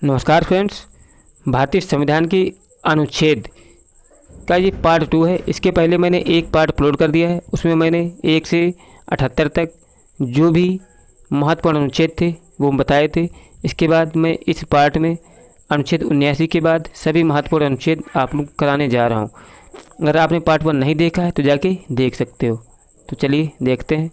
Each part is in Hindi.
नमस्कार फ्रेंड्स। भारतीय संविधान की अनुच्छेद का ये पार्ट 2 है। इसके पहले मैंने एक पार्ट अपलोड कर दिया है, उसमें मैंने 1 से 78 तक जो भी महत्वपूर्ण अनुच्छेद थे वो बताए थे। इसके बाद मैं इस पार्ट में अनुच्छेद 79 के बाद सभी महत्वपूर्ण अनुच्छेद आप लोग कराने जा रहा हूँ। अगर आपने पार्ट 1 नहीं देखा है तो जाके देख सकते हो। तो चलिए देखते हैं।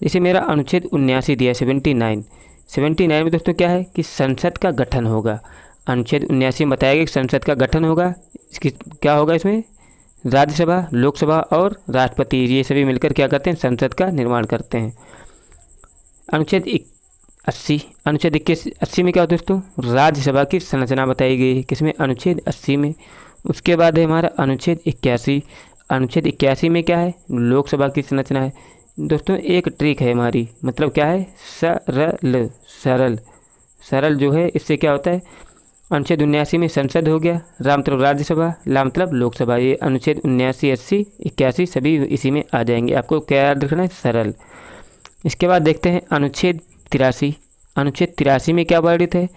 जैसे मेरा अनुच्छेद 79 दिया है 79 में दोस्तों क्या है कि संसद का गठन होगा। अनुच्छेद 79 में बताया गया कि संसद का गठन होगा। इसकी क्या होगा, इसमें राज्यसभा, लोकसभा और राष्ट्रपति ये सभी मिलकर क्या करते हैं, संसद का निर्माण करते हैं। अनुच्छेद 80 में क्या होता है दोस्तों, राज्यसभा की संरचना बताई गई है। किसमें, अनुच्छेद 80 में। उसके बाद है हमारा अनुच्छेद 81 में क्या है, लोकसभा की संरचना है। दोस्तों एक ट्रिक है हमारी, मतलब क्या है, सरल जो है, इससे क्या होता है, अनुच्छेद 79 में संसद हो गया, रा मतलब राज्यसभा, ला मतलब लोकसभा। ये अनुच्छेद 79, 80, 81 सभी इसी में आ जाएंगे। आपको क्या याद रखना है, सरल। इसके बाद देखते हैं अनुच्छेद 83 में क्या वर्णित है,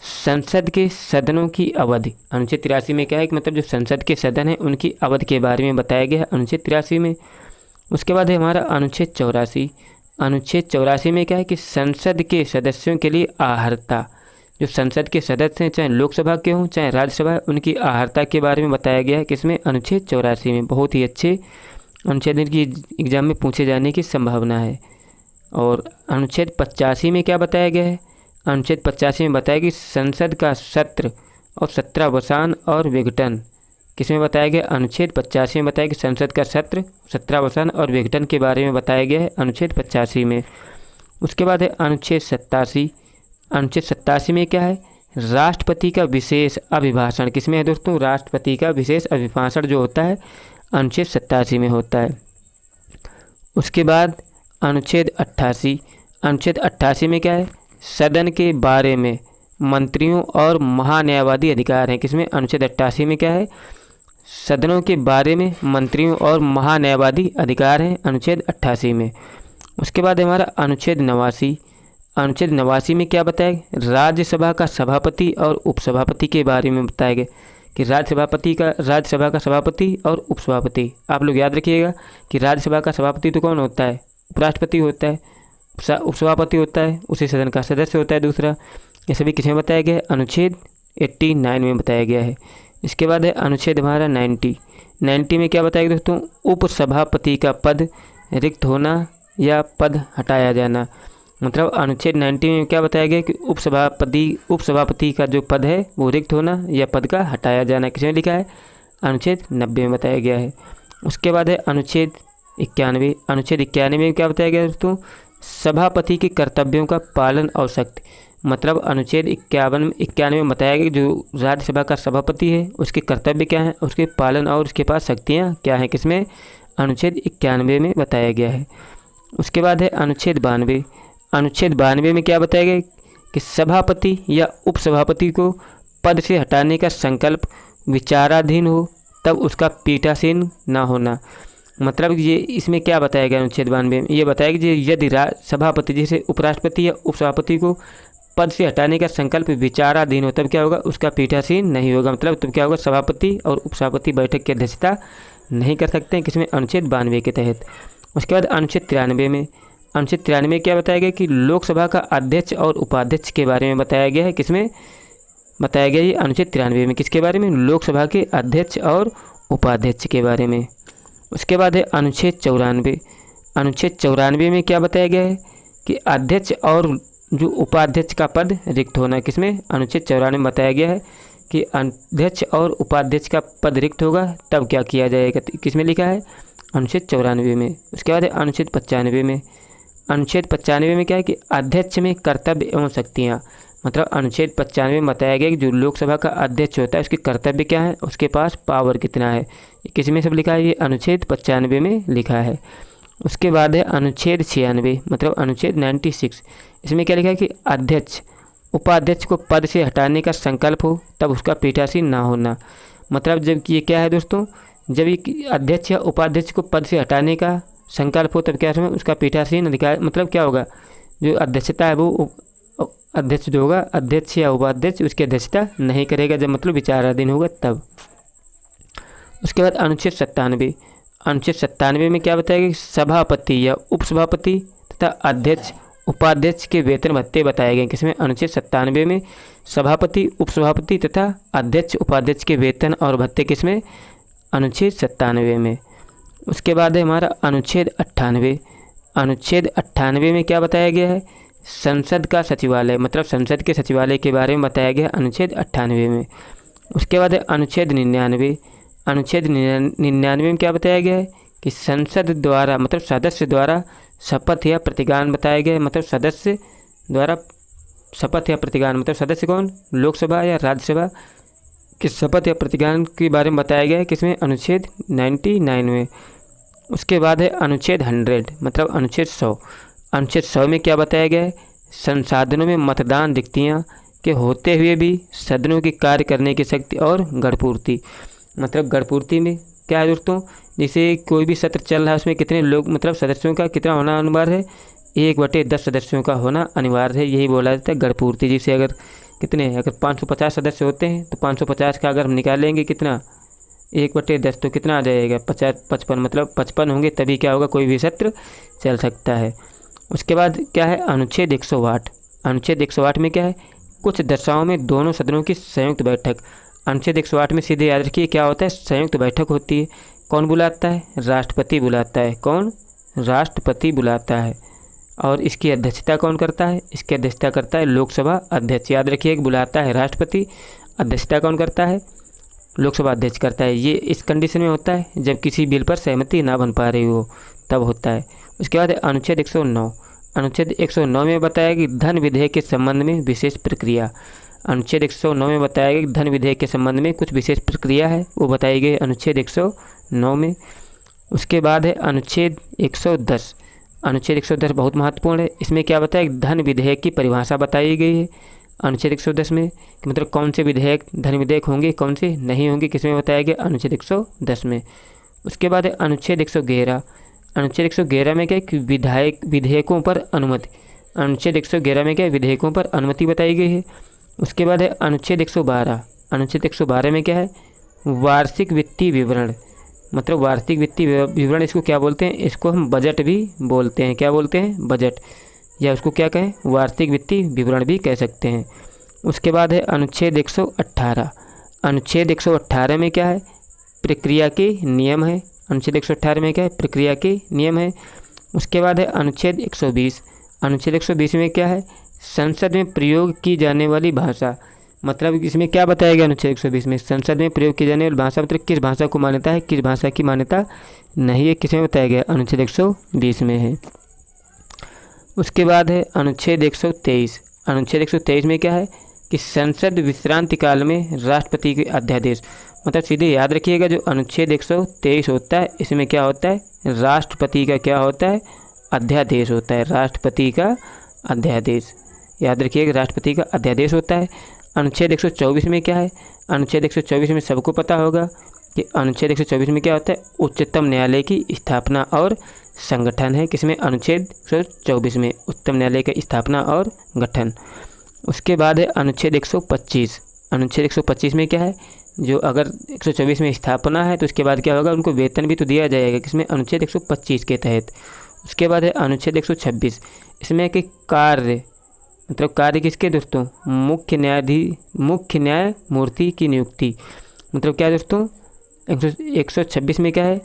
संसद के सदनों की अवधि। अनुच्छेद 83 में क्या है कि मतलब जो संसद के सदन है उनकी अवधि के बारे में बताया गया है अनुच्छेद 83 में। उसके बाद है हमारा अनुच्छेद 84 में क्या है कि संसद के सदस्यों के लिए आहारता। जो संसद के सदस्य हैं, चाहे लोकसभा के हों चाहे राज्यसभा, उनकी आहारता के बारे में बताया गया है। किसमें, अनुच्छेद 84 में। बहुत ही अच्छे अनुच्छेद की एग्जाम में पूछे जाने की संभावना है। और अनुच्छेद 85 में क्या बताया गया है, अनुच्छेद 85 में बताया कि संसद का सत्र और सत्रावसान और विघटन। किसमें बताया गया, अनुच्छेद 85 में बताया कि संसद का सत्र, सत्रावसान और विघटन के बारे में बताया गया है अनुच्छेद 85 में। उसके बाद है अनुच्छेद 87 में क्या है, राष्ट्रपति का विशेष अभिभाषण। किसमें है दोस्तों, राष्ट्रपति का विशेष अभिभाषण जो होता है अनुच्छेद 87 में होता है। उसके बाद अनुच्छेद 88 में क्या है, सदन के बारे में मंत्रियों और महान्यायवादी अधिकार हैं। किसमें, अनुच्छेद 88 में क्या है, सदनों के बारे में मंत्रियों और महान्यायवादी अधिकार हैं अनुच्छेद 88 में। उसके बाद हमारा अनुच्छेद 89 में क्या बताया, राज्यसभा का सभापति और उपसभापति के बारे में बताया गया कि राज्यसभा का सभापति और उपसभापति। आप लोग याद रखिएगा कि राज्यसभा का सभापति तो कौन होता है, उपराष्ट्रपति होता है, उपसभापति होता है, उसी सदन का सदस्य होता है दूसरा। ये सभी किसमें बताया गया है, अनुच्छेद 89 में बताया गया है। इसके बाद है अनुच्छेद हमारा 90 में क्या बताया गया दोस्तों, उपसभापति का पद रिक्त होना या पद हटाया जाना। मतलब अनुच्छेद 90 में क्या बताया गया कि उपसभापति का जो पद है वो रिक्त होना या पद का हटाया जाना। किसमें लिखा है, अनुच्छेद 90 में बताया गया है। उसके बाद है अनुच्छेद 91 में क्या बताया गया दोस्तों, सभापति के कर्तव्यों का पालन और सख्त। मतलब अनुच्छेद 91 में बताया गया कि जो राज्यसभा का सभापति है उसके कर्तव्य क्या हैं, उसके पालन और उसके पास शक्तियाँ क्या हैं। किसमें, अनुच्छेद 91 में बताया गया है। उसके बाद है अनुच्छेद 92 में क्या बताया गया कि सभापति या उपसभापति को पद से हटाने का संकल्प विचाराधीन हो तब उसका पीठासीन न होना। मतलब ये इसमें क्या बताया गया अनुच्छेद 92 में, ये बताया कि यदि सभापति जैसे उपराष्ट्रपति या उपसभापति को पद से हटाने का संकल्प विचाराधीन हो तब क्या होगा, उसका पीठासीन नहीं होगा। मतलब तब क्या होगा, सभापति और उपसभापति बैठक की अध्यक्षता नहीं कर सकते हैं। किसमें, अनुच्छेद 92 के तहत। उसके बाद अनुच्छेद 93 में क्या बताया गया कि लोकसभा का अध्यक्ष और उपाध्यक्ष के बारे में बताया गया है। किसमें बताया गया, ये अनुच्छेद 93 में। किसके बारे में, लोकसभा के अध्यक्ष और उपाध्यक्ष के बारे में। उसके बाद है अनुच्छेद 94 में क्या बताया गया है कि अध्यक्ष और जो उपाध्यक्ष का पद रिक्त होना। किसमें, अनुच्छेद 94 में बताया गया है कि अध्यक्ष और उपाध्यक्ष का पद रिक्त होगा तब क्या किया जाएगा। किसमें लिखा है, अनुच्छेद 94 में। उसके बाद है अनुच्छेद 95 में क्या है कि अध्यक्ष में कर्तव्य एवं शक्तियाँ। मतलब अनुच्छेद 95 में बताया गया कि जो लोकसभा का अध्यक्ष होता है उसके कर्तव्य क्या है, उसके पास पावर कितना है। किसमें सब लिखा है, ये अनुच्छेद 95 में लिखा है। उसके बाद है अनुच्छेद 96 मतलब अनुच्छेद 96। इसमें क्या लिखा है कि अध्यक्ष उपाध्यक्ष को पद से हटाने का संकल्प हो तब उसका पीठासीन ना होना। मतलब जब ये क्या है दोस्तों, जब ये अध्यक्ष या उपाध्यक्ष को पद से हटाने का संकल्प हो तब क्या समय उसका पीठासीन अधिकार। मतलब क्या होगा, जो अध्यक्षता है वो अध्यक्ष जो होगा, अध्यक्ष या उपाध्यक्ष उसकी अध्यक्षता नहीं करेगा, जब मतलब विचाराधीन होगा तब। उसके बाद अनुच्छेद 97। अनुच्छेद 97 में क्या बताया कि सभापति या उपसभापति तथा अध्यक्ष उपाध्यक्ष के वेतन भत्ते बताए गए। किसमें? अनुच्छेद 97 में सभापति, उपसभापति तथा अध्यक्ष उपाध्यक्ष के वेतन और भत्ते किसमें? अनुच्छेद 97 में। उसके बाद है हमारा अनुच्छेद 98। अनुच्छेद 98 में क्या बताया गया है? संसद का सचिवालय, मतलब संसद के सचिवालय के बारे में बताया गया अनुच्छेद 98 में। उसके बाद है अनुच्छेद 99। अनुच्छेद 99 में क्या बताया गया है कि संसद द्वारा मतलब सदस्य द्वारा शपथ या प्रतिज्ञान बताया गया है, मतलब सदस्य द्वारा शपथ या प्रतिज्ञान, मतलब सदस्य कौन? लोकसभा या राज्यसभा के शपथ या प्रतिज्ञान के बारे में बताया गया है। किसमें? अनुच्छेद 99 में। उसके बाद है अनुच्छेद 100, मतलब अनुच्छेद 100। अनुच्छेद 100 में क्या बताया गया है? संसाधनों में मतदान रिक्तियाँ के होते हुए भी सदनों की कार्य करने की शक्ति और गढ़पूर्ति, मतलब गढ़पूर्ति में क्या है दोस्तों? जैसे कोई भी सत्र चल रहा है उसमें कितने लोग मतलब सदस्यों का कितना होना अनिवार्य है? 1/10 सदस्यों का होना अनिवार्य है, यही बोला जाता है गढ़पूर्ति। जैसे अगर 550 सदस्य होते हैं तो 550 का अगर हम निकालेंगे कितना 1/10 तो कितना आ जाएगा? 55, मतलब 55 होंगे तभी क्या होगा? कोई भी सत्र चल सकता है। उसके बाद क्या है? अनुच्छेद 108। अनुच्छेद 108 में क्या है? कुछ दशाओं में दोनों सदनों की संयुक्त बैठक। अनुच्छेद 108 में सीधे याद रखिए क्या होता है? संयुक्त बैठक होती है। कौन बुलाता है? राष्ट्रपति बुलाता है। कौन? राष्ट्रपति बुलाता है। और इसकी अध्यक्षता कौन करता है? इसकी अध्यक्षता करता है लोकसभा अध्यक्ष। याद रखिए कि बुलाता है राष्ट्रपति, अध्यक्षता कौन करता है? लोकसभा अध्यक्ष करता है। ये इस कंडीशन में होता है जब किसी बिल पर सहमति ना बन पा रही हो, तब होता है। उसके बाद अनुच्छेद 109। अनुच्छेद 109 में बताया कि धन विधेयक के संबंध में विशेष प्रक्रिया। अनुच्छेद 109 में बताया गया कि धन विधेयक के संबंध में कुछ विशेष प्रक्रिया है, वो बताई गई अनुच्छेद 109 में। उसके बाद है अनुच्छेद 110। अनुच्छेद 110 बहुत महत्वपूर्ण है। इसमें क्या बताया कि धन विधेयक की परिभाषा बताई गई है अनुच्छेद 110 में, कि मतलब कौन से विधेयक धन विधेयक होंगे, कौन से नहीं होंगे, किसमें बताया गया? अनुच्छेद 110 में। उसके बाद है अनुच्छेद 111। अनुच्छेद 111 में क्या है कि विधेयकों पर अनुमति। अनुच्छेद 111 में क्या है? विधेयकों पर अनुमति बताई गई है। उसके बाद है अनुच्छेद 112। अनुच्छेद 112 में क्या है? वार्षिक वित्तीय विवरण, मतलब वार्षिक वित्तीय विवरण इसको क्या बोलते हैं? इसको हम बजट भी बोलते हैं। क्या बोलते हैं? बजट, या उसको क्या कहें? वार्षिक वित्तीय विवरण भी कह सकते हैं। उसके बाद है अनुच्छेद 118। अनुच्छेद 118 में क्या है? प्रक्रिया के नियम है। अनुच्छेद 118 में क्या है? प्रक्रिया के नियम है। उसके बाद है अनुच्छेद 120। अनुच्छेद 120 में क्या है? संसद में प्रयोग की जाने वाली भाषा, मतलब इसमें क्या बताया गया? अनुच्छेद 120 में संसद में प्रयोग की जाने वाली भाषा, मतलब किस भाषा को मान्यता है, किस भाषा की मान्यता नहीं है, किसमें बताया गया? अनुच्छेद 120 में है। उसके बाद है अनुच्छेद 123। अनुच्छेद 123 में क्या है कि संसद विश्रांति काल में राष्ट्रपति के अध्यादेश, मतलब सीधे याद रखिएगा जो अनुच्छेद 123 होता है इसमें क्या होता है? राष्ट्रपति का क्या होता है? अध्यादेश होता है। राष्ट्रपति का अध्यादेश, याद रखिएगा राष्ट्रपति का अध्यादेश होता है। अनुच्छेद 124 में क्या है? अनुच्छेद 124 में सबको पता होगा कि अनुच्छेद 124 में क्या होता है? उच्चतम न्यायालय की स्थापना और संगठन है। किसमें? अनुच्छेद 124 में उच्चतम न्यायालय की स्थापना और गठन। उसके बाद है अनुच्छेद 125। अनुच्छेद 125 में क्या है? जो अगर 124 में स्थापना है तो उसके बाद क्या होगा? उनको वेतन भी तो दिया जाएगा। किसमें? अनुच्छेद 125 के तहत। उसके बाद है अनुच्छेद 126। इसमें कि कार्य, मतलब कार्य किसके दोस्तों? मुख्य न्यायमूर्ति की नियुक्ति, मतलब क्या दोस्तों? 126 में क्या है?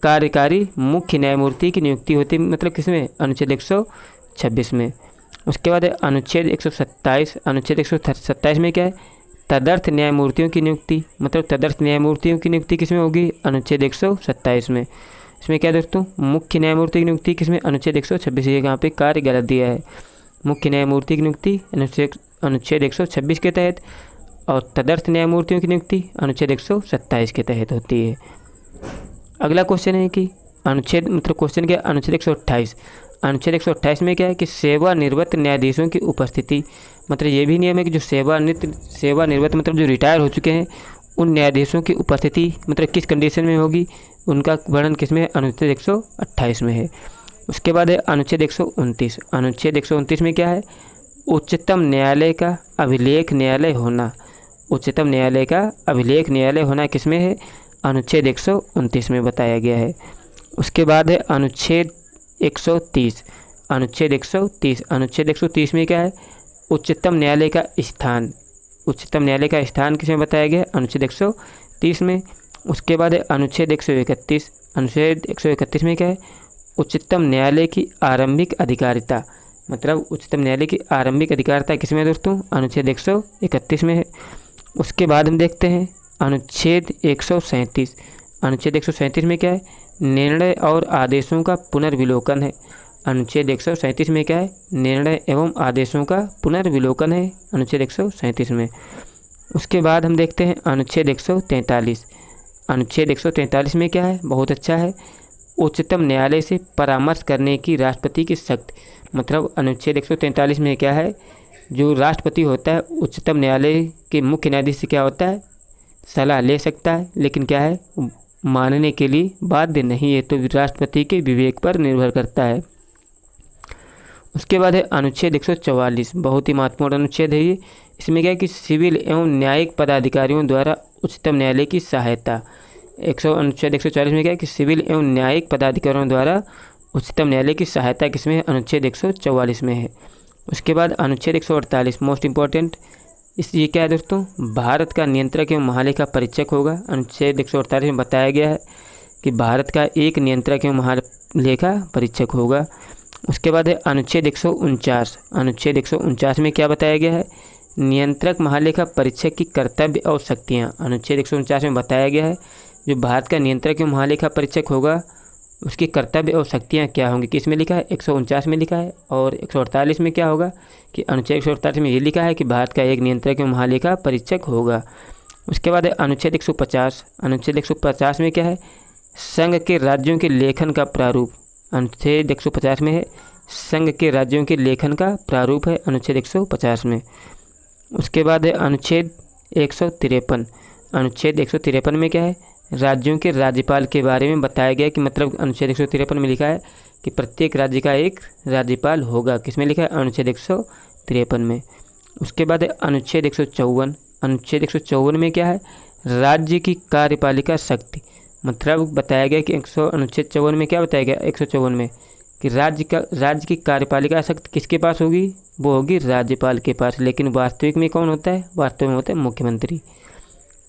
कार्यकारी मुख्य न्यायमूर्ति की नियुक्ति होती है, मतलब किसमें? अनुच्छेद 126 में। उसके बाद है अनुच्छेद 127। अनुच्छेद 127 में क्या है? तदर्थ न्यायमूर्तियों की नियुक्ति, मतलब तदर्थ न्यायमूर्तियों की नियुक्ति किसमें होगी? अनुच्छेद 127 में। इसमें क्या दोस्तों? मुख्य न्यायमूर्ति की नियुक्ति किसमें? अनुच्छेद 126। यहाँ पे कार्य गलत दिया है। मुख्य न्यायमूर्ति की नियुक्ति अनुच्छेद 126 के तहत, और तदर्थ न्यायमूर्तियों की नियुक्ति अनुच्छेद 127 के तहत होती है। अगला क्वेश्चन है कि अनुच्छेद, मतलब क्वेश्चन क्या? अनुच्छेद 128। अनुच्छेद 128 में क्या है कि सेवानिवृत्त न्यायाधीशों की उपस्थिति, मतलब ये भी नियम है कि जो सेवानिवृत्त मतलब जो रिटायर हो चुके हैं उन न्यायाधीशों की उपस्थिति मतलब किस कंडीशन में होगी, उनका वर्णन किसमें? अनुच्छेद 128 में है। उसके बाद है अनुच्छेद 129। अनुच्छेद 129 में क्या है? उच्चतम न्यायालय का अभिलेख न्यायालय होना, उच्चतम न्यायालय का अभिलेख न्यायालय होना किसमें है? अनुच्छेद 129 में बताया गया है। उसके बाद है अनुच्छेद 130। अनुच्छेद 130 में क्या है? उच्चतम न्यायालय का स्थान, उच्चतम न्यायालय का स्थान किसमें बताया गया है? अनुच्छेद 130 में। उसके बाद है अनुच्छेद 131। अनुच्छेद 131 में क्या है? उच्चतम न्यायालय की आरंभिक अधिकारिता, मतलब उच्चतम न्यायालय की आरंभिक अधिकारिता किसमें है दोस्तों? अनुच्छेद 131 में है। उसके बाद हम देखते हैं अनुच्छेद 137। अनुच्छेद 137 में क्या है? निर्णय और आदेशों का पुनर्विलोकन है। अनुच्छेद 137 में क्या है? निर्णय एवं आदेशों का पुनर्विलोकन है अनुच्छेद 137 में। उसके बाद हम देखते हैं अनुच्छेद 143। अनुच्छेद 143 में क्या है? बहुत अच्छा है, उच्चतम न्यायालय से परामर्श करने की राष्ट्रपति की शक्ति, मतलब अनुच्छेद 143 में क्या है? जो राष्ट्रपति होता है उच्चतम न्यायालय के मुख्य न्यायाधीश से क्या होता है? सलाह ले सकता है, लेकिन क्या है? मानने के लिए बाध्य नहीं है, तो राष्ट्रपति के विवेक पर निर्भर करता है। उसके बाद है अनुच्छेद 144, बहुत ही महत्वपूर्ण अनुच्छेद है ये। इसमें क्या है कि सिविल एवं न्यायिक पदाधिकारियों द्वारा उच्चतम न्यायालय की सहायता। अनुच्छेद 144 में क्या है कि सिविल एवं न्यायिक पदाधिकारियों द्वारा उच्चतम न्यायालय की सहायता किसमें है? अनुच्छेद 144 में है। उसके बाद अनुच्छेद 148, मोस्ट इंपॉर्टेंट, ये क्या है दोस्तों? भारत का नियंत्रक एवं महालेखा परीक्षक होगा। अनुच्छेद 148 में बताया गया है कि भारत का एक नियंत्रक एवं महालेखा परीक्षक होगा। उसके बाद है अनुच्छेद 149। अनुच्छेद 149 में क्या बताया गया है? नियंत्रक महालेखा परीक्षक की कर्तव्य और शक्तियाँ। अनुच्छेद 149 में बताया गया है जो भारत का नियंत्रक एवं महालेखा परीक्षक होगा उसकी कर्तव्य और शक्तियाँ क्या होंगी, किस में लिखा है? 149 में लिखा है। और 148 में क्या होगा कि अनुच्छेद 148 में ये लिखा है कि भारत का एक नियंत्रक एवं महालेखा परीक्षक होगा। उसके बाद है अनुच्छेद 150। अनुच्छेद 150 में क्या है? संघ के राज्यों के लेखन का प्रारूप। अनुच्छेद 150 में है संघ के राज्यों के लेखन का प्रारूप है अनुच्छेद 150 में। उसके बाद है अनुच्छेद 153। अनुच्छेद 153 में क्या है? राज्यों के राज्यपाल के बारे में बताया गया कि मतलब अनुच्छेद 153 में लिखा है कि प्रत्येक राज्य का एक राज्यपाल होगा, किसमें लिखा है? अनुच्छेद 153 में। उसके बाद है अनुच्छेद 154। अनुच्छेद 154 में क्या है? राज्य की कार्यपालिका शक्ति, मतलब बताया गया कि अनुच्छेद 54 में क्या बताया गया? 154 में कि राज्य की कार्यपालिका शक्ति किसके पास होगी? वो होगी राज्यपाल के पास, लेकिन वास्तविक में कौन होता है? वास्तविक में होता है मुख्यमंत्री।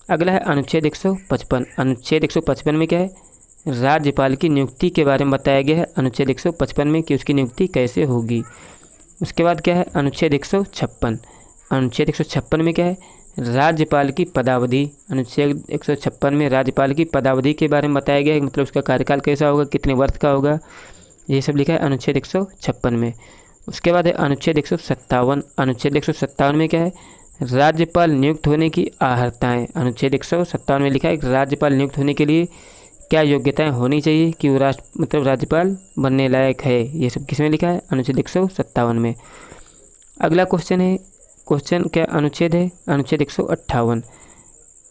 अगला है अनुच्छेद 155। अनुच्छेद 155 में क्या है? राज्यपाल की नियुक्ति के बारे में बताया गया है अनुच्छेद 155 में कि उसकी नियुक्ति कैसे होगी। उसके बाद क्या है? अनुच्छेद 156। अनुच्छेद 156 में क्या है? राज्यपाल की पदावधि। अनुच्छेद 156 में राज्यपाल की पदावधि के बारे में बताया गया है, मतलब उसका कार्यकाल कैसा होगा, कितने वर्ष का होगा, ये सब लिखा है अनुच्छेद 156 में। उसके बाद है अनुच्छेद 157। अनुच्छेद 157 में क्या है? राज्यपाल नियुक्त होने की अर्हताएँ। अनुच्छेद 157 में लिखा है कि राज्यपाल नियुक्त होने के लिए क्या योग्यताएं होनी चाहिए कि वो राज्यपाल बनने लायक है, ये सब किसमें लिखा है? अनुच्छेद 157 में। अगला क्वेश्चन है, क्वेश्चन क्या अनुच्छेद है? अनुच्छेद 158।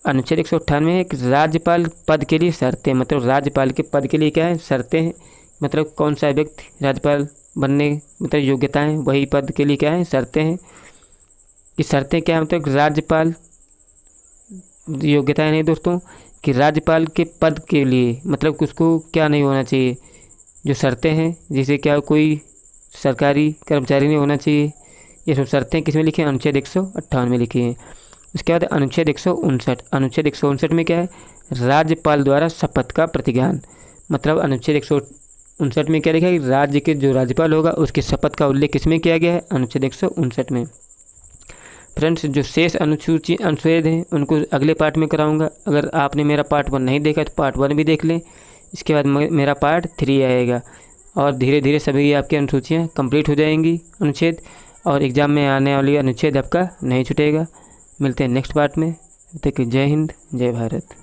अनुच्छेद 158 में एक राज्यपाल पद के लिए शर्तें, मतलब राज्यपाल के पद के लिए क्या है? शर्तें हैं, मतलब कौन सा व्यक्ति राज्यपाल बनने, मतलब योग्यताएं, वही पद के लिए क्या है? शर्तें हैं। कि शर्तें क्या है? मतलब राज्यपाल योग्यताएं नहीं दोस्तों, कि राज्यपाल के पद के लिए मतलब उसको क्या नहीं होना चाहिए, जो शर्तें हैं, जैसे क्या कोई सरकारी कर्मचारी नहीं होना चाहिए, ये सब शर्तें किस में लिखी हैं? अनुच्छेद 158 में लिखी हैं। उसके बाद अनुच्छेद 159। अनुच्छेद 159 में क्या है? राज्यपाल द्वारा शपथ का प्रतिज्ञान, मतलब अनुच्छेद 159 में क्या लिखा है? राज्य के जो राज्यपाल होगा उसकी शपथ का उल्लेख किसमें किया गया है? अनुच्छेद 159 में। फ्रेंड्स, जो शेष अनुच्छेद हैं उनको अगले पार्ट में कराऊंगा। अगर आपने मेरा पार्ट 1 नहीं देखा तो पार्ट 1 भी देख लें, इसके बाद मेरा पार्ट 3 आएगा और धीरे धीरे सभी आपकी अनुसूचियाँ कंप्लीट हो जाएंगी अनुच्छेद, और एग्ज़ाम में आने वाली अनुच्छेद आपका नहीं छूटेगा। मिलते हैं नेक्स्ट पार्ट में। तब तक जय हिंद, जय भारत।